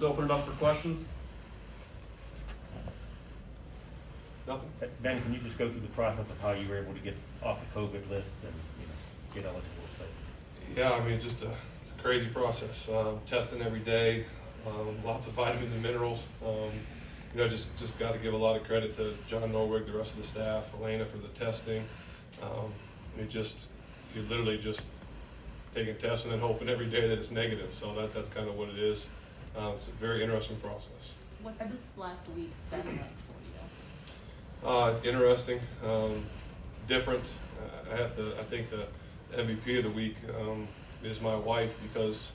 let's open it up for questions. Nothing? Ben, can you just go through the process of how you were able to get off the COVID list and get eligible to play? Yeah, I mean, it's a crazy process. Testing every day, lots of vitamins and minerals. Just got to give a lot of credit to John Norwig, the rest of the staff, Elena for the testing. You're literally just taking tests and then hoping every day that it's negative. So that's kind of what it is. It's a very interesting process. What's this last week been like for you? Interesting, different. I think the MVP of the week is my wife because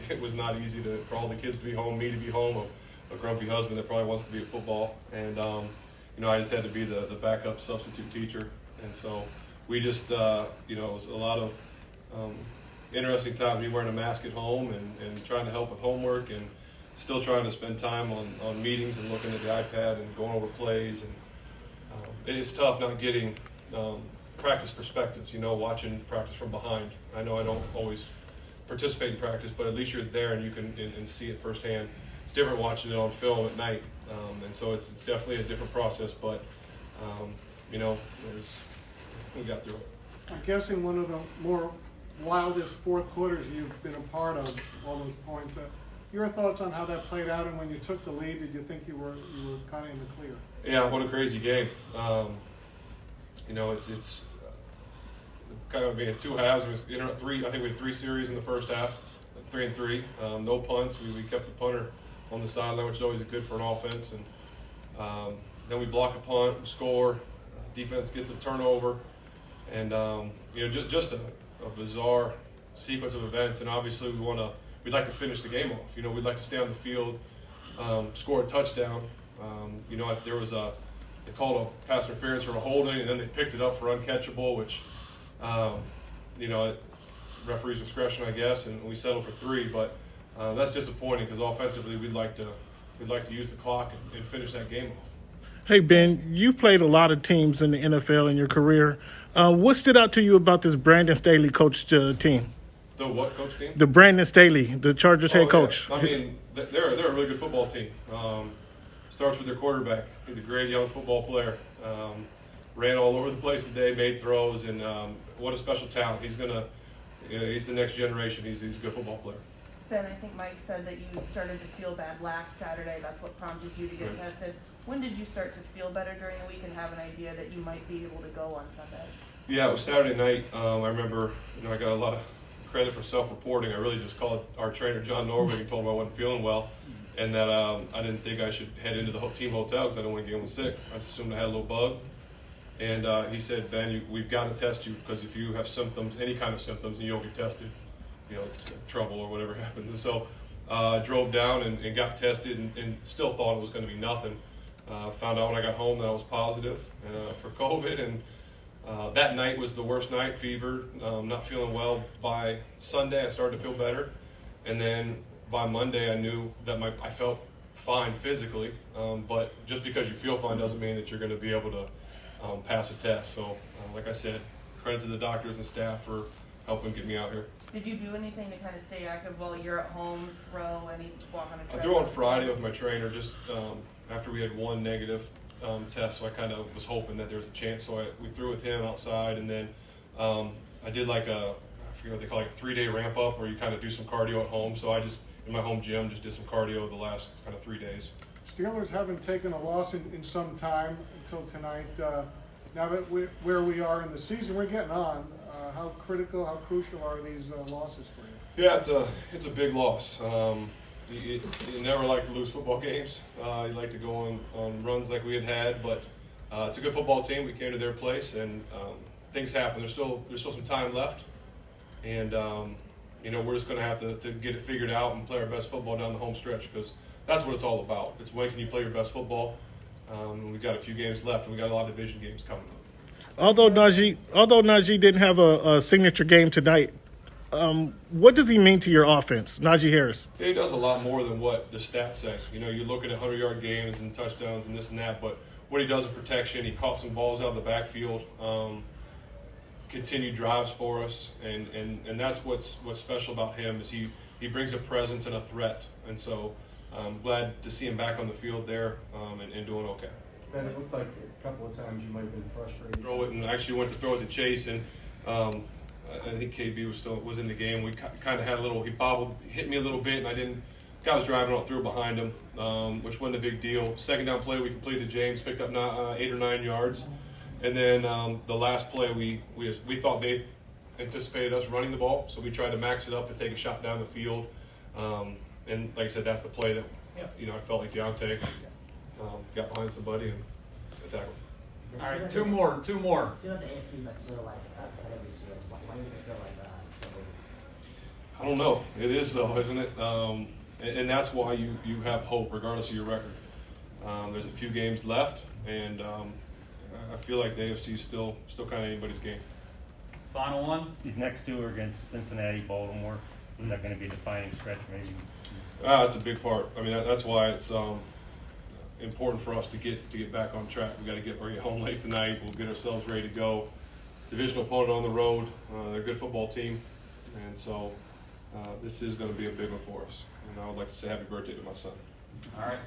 it was not easy for all the kids to be home, me to be home, a grumpy husband that probably wants to be at football, and I just had to be the backup substitute teacher, and so we just it was a lot of interesting times. Me wearing a mask at home and trying to help with homework and still trying to spend time on meetings and looking at the iPad and going over plays, and it's tough not getting practice perspectives, watching practice from behind. I know I don't always participate in practice, but at least you're there and you can and see it firsthand. It's different watching it on film at night, and so it's definitely a different process, but we got through it. I'm guessing one of the more wildest fourth quarters you've been a part of, all those points. Your thoughts on how that played out, and when you took the lead, did you think you were kind of in the clear? Yeah, what a crazy game. It's kind of being two halves. It was three. I think we had 3 series in the first half, 3 and 3. No punts. We kept the punter on the sideline, which is always good for an offense. And then we block a punt, we score. Defense gets a turnover, and just a bizarre sequence of events. And obviously, we'd like to finish the game off. We'd like to stay on the field, score a touchdown. There was they called a pass interference or a holding, and then they picked it up for uncatchable, which, referee's discretion, I guess, and we settled for 3. But that's disappointing because offensively, we'd like to use the clock and finish that game off. Hey, Ben, you played a lot of teams in the NFL in your career. What stood out to you about this Brandon Staley coach team? The what coach team? The Brandon Staley, the Chargers head coach. Yeah. I mean, they're a really good football team. Starts with their quarterback. He's a great young football player. Ran all over the place today, made throws, and what a special talent. He's the next generation. He's a good football player. Ben, I think Mike said that you started to feel bad last Saturday. That's what prompted you to get tested. When did you start to feel better during the week and have an idea that you might be able to go on Sunday? Yeah, it was Saturday night. I remember, I got a lot of credit for self-reporting. I really just called our trainer, John Norwig, and told him I wasn't feeling well, and that I didn't think I should head into the team hotel because I didn't want to get him sick. I just assumed I had a little bug. And he said, Ben, we've got to test you because if you have symptoms, any kind of symptoms, and you don't get tested, trouble or whatever happens. And so I drove down and got tested and still thought it was going to be nothing. Found out when I got home that I was positive for COVID, and that night was the worst night, fever, not feeling well. By Sunday, I started to feel better, and then by Monday, I knew that I felt fine physically, but just because you feel fine doesn't mean that you're going to be able to pass a test. So, like I said, credit to the doctors and staff for helping get me out here. Did you do anything to kind of stay active while you're at home, walk on a treadmill? I threw on Friday with my trainer just after we had one negative test, so I kind of was hoping that there was a chance. So we threw with him outside, and then I did I forget what they call a 3-day ramp up where you kind of do some cardio at home. So I just, in my home gym, just did some cardio the last kind of 3 days. Steelers haven't taken a loss in some time until tonight. Now that where we are in the season, we're getting on. How critical, how crucial are these losses for you? Yeah, it's a big loss. You never like to lose football games. You like to go on runs like we had, but it's a good football team. We came to their place, and things happen. There's still some time left, and we're just going to have to get it figured out and play our best football down the home stretch because that's what it's all about. It's when can you play your best football. We've got a few games left, and we've got a lot of division games coming up. Although Najee didn't have a signature game tonight, what does he mean to your offense, Najee Harris? He does a lot more than what the stats say. You're looking at 100-yard games and touchdowns and this and that, but what he does in protection, he caught some balls out of the backfield, continued drives for us, and that's what's special about him is he brings a presence and a threat, and so I'm glad to see him back on the field there and doing okay. Ben, it looked like a couple of times you might have been frustrated. Throw it, and actually went to throw it to Chase, and I think KB was in the game. We kind of had a little. He bobbled, hit me a little bit, and I didn't. Guy was driving on, threw behind him, which wasn't a big deal. Second down play we completed. James picked up 8 or 9 yards, and then the last play we thought they anticipated us running the ball, so we tried to max it up and take a shot down the field. And like I said, that's the play that I felt like Deontay got behind somebody and attacked him. All right, two more. Do you know the AFC must feel like ahead of this year? Why do you feel like that? I don't know. It is though, isn't it? And that's why you have hope regardless of your record. There's a few games left, and I feel like the AFC is still kind of anybody's game. Final one. These next two are against Cincinnati, Baltimore. Is that going to be a defining stretch maybe? That's a big part. I mean, that's why it's important for us to get back on track. We got to get home late tonight. We'll get ourselves ready to go. Divisional opponent on the road. They're a good football team, and so this is going to be a big one for us. And I would like to say happy birthday to my son. All right.